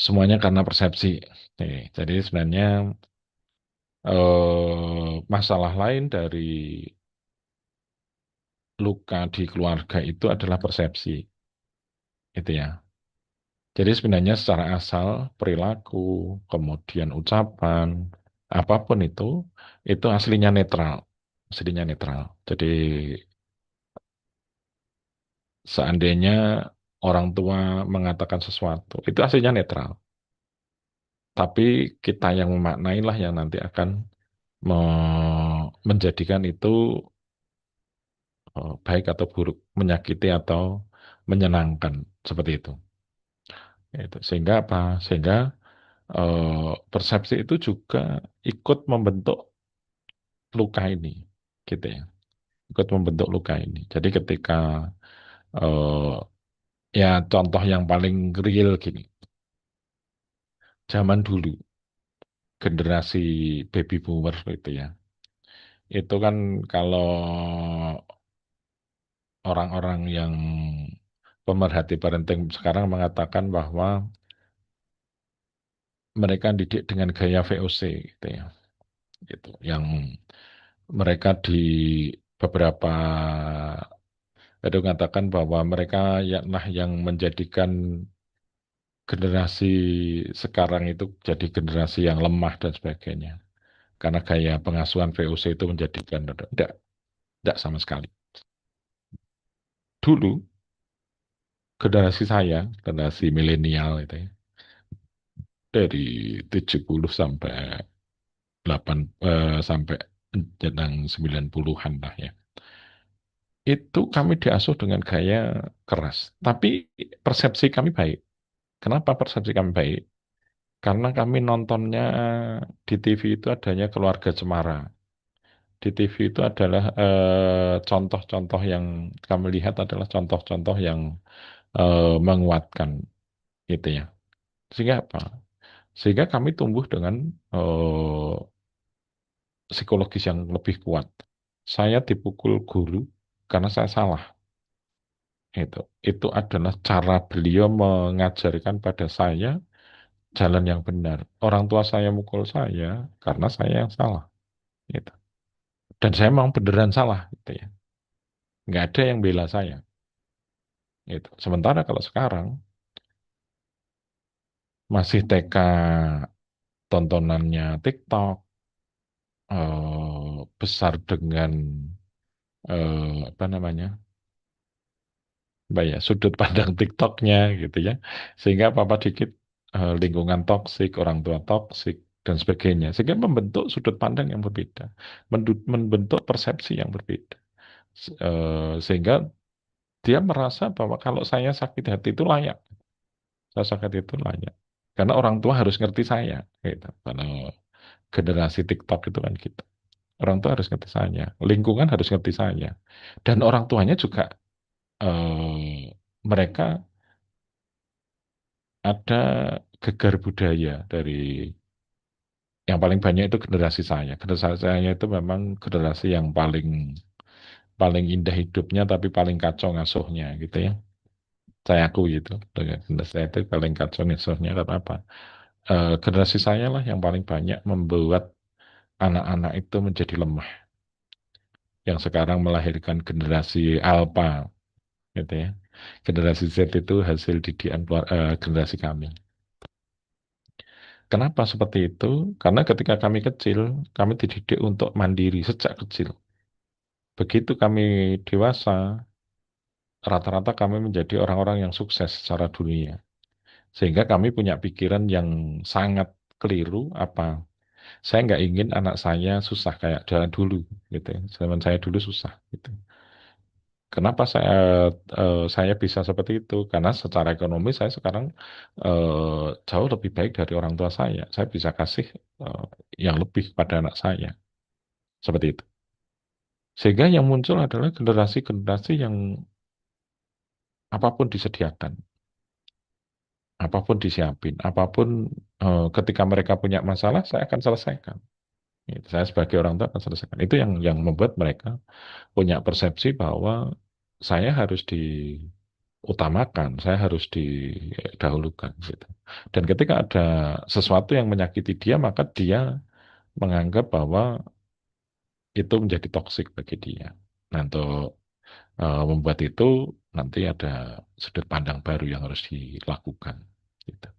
Semuanya karena persepsi. Jadi sebenarnya masalah lain dari luka di keluarga itu adalah persepsi, itu ya. Jadi sebenarnya secara asal perilaku, kemudian ucapan, apapun itu aslinya netral, aslinya netral. Jadi seandainya orang tua mengatakan sesuatu, itu aslinya netral. Tapi kita yang memaknai lah yang nanti akan menjadikan itu baik atau buruk, menyakiti atau menyenangkan seperti itu. Itu. Sehingga apa? Sehingga persepsi itu juga ikut membentuk luka ini, gitu ya. Ikut membentuk luka ini. Jadi ketika eh, ya contoh yang paling real gini, zaman dulu generasi baby boomer itu ya, itu kan kalau orang-orang yang pemerhati parenting sekarang mengatakan bahwa mereka didik dengan gaya VOC gitu ya, gitu. Yang mereka di beberapa itu mengatakan bahwa mereka yang menjadikan generasi sekarang itu jadi generasi yang lemah dan sebagainya. Karena gaya pengasuhan VOC itu menjadikan tidak sama sekali. Dulu generasi saya, generasi milenial itu ya, dari 70 sampai 8 sampai jenang 90-an lah ya. Itu kami diasuh dengan gaya keras. Tapi persepsi kami baik. Kenapa persepsi kami baik? Karena kami nontonnya di TV itu adanya keluarga cemara. Di TV itu adalah contoh-contoh yang kami lihat adalah contoh-contoh yang menguatkan gitu ya. Sehingga apa? Sehingga kami tumbuh dengan psikologis yang lebih kuat. Saya dipukul guru karena saya salah. Itu adalah cara beliau mengajarkan pada saya jalan yang benar. Orang tua saya mukul saya karena saya yang salah. Gitu. Dan saya memang beneran salah. Gitu ya. Nggak ada yang bela saya. Gitu. Sementara kalau sekarang masih TK tontonannya TikTok, besar dengan apa namanya, apa ya, sudut pandang TikToknya gitu ya, sehingga apa-apa dikit lingkungan toksik, orang tua toksik dan sebagainya, sehingga membentuk sudut pandang yang berbeda, membentuk persepsi yang berbeda. Sehingga dia merasa bahwa kalau saya sakit hati itu layak, saya sakit itu layak, karena orang tua harus ngerti saya, gitu. Kalau generasi TikTok itu kan gitu, orang tua harus ngerti saya, lingkungan harus ngerti saya, dan orang tuanya juga mereka ada gegar budaya dari yang paling banyak itu generasi saya. Generasi saya itu memang generasi yang paling paling indah hidupnya tapi paling kacau ngasuhnya gitu ya. Saya akui gitu. Dengan generasi saya itu paling kacau ngasuhnya karena apa? Generasi saya lah yang paling banyak membuat anak-anak itu menjadi lemah. Yang sekarang melahirkan generasi alpha gitu ya. Generasi Z itu hasil didikan generasi kami. Kenapa seperti itu? Karena ketika kami kecil, kami dididik untuk mandiri sejak kecil. Begitu kami dewasa, rata-rata kami menjadi orang-orang yang sukses secara dunia. Sehingga kami punya pikiran yang sangat keliru apa? Saya nggak ingin anak saya susah kayak jalan dulu, gitu ya. Zaman saya dulu susah, gitu. Kenapa saya bisa seperti itu? Karena secara ekonomi saya sekarang jauh lebih baik dari orang tua saya. Saya bisa kasih eh, yang lebih pada anak saya. Seperti itu. Sehingga yang muncul adalah generasi-generasi yang apapun disediakan, apapun disiapin, apapun ketika mereka punya masalah, saya akan selesaikan. Gitu. Saya sebagai orang tua akan selesaikan. Itu yang membuat mereka punya persepsi bahwa saya harus utamakan, saya harus didahulukan gitu. Dan ketika ada sesuatu yang menyakiti dia, maka dia menganggap bahwa itu menjadi toksik bagi dia. Nah, untuk membuat itu nanti ada sudut pandang baru yang harus dilakukan. Gitu.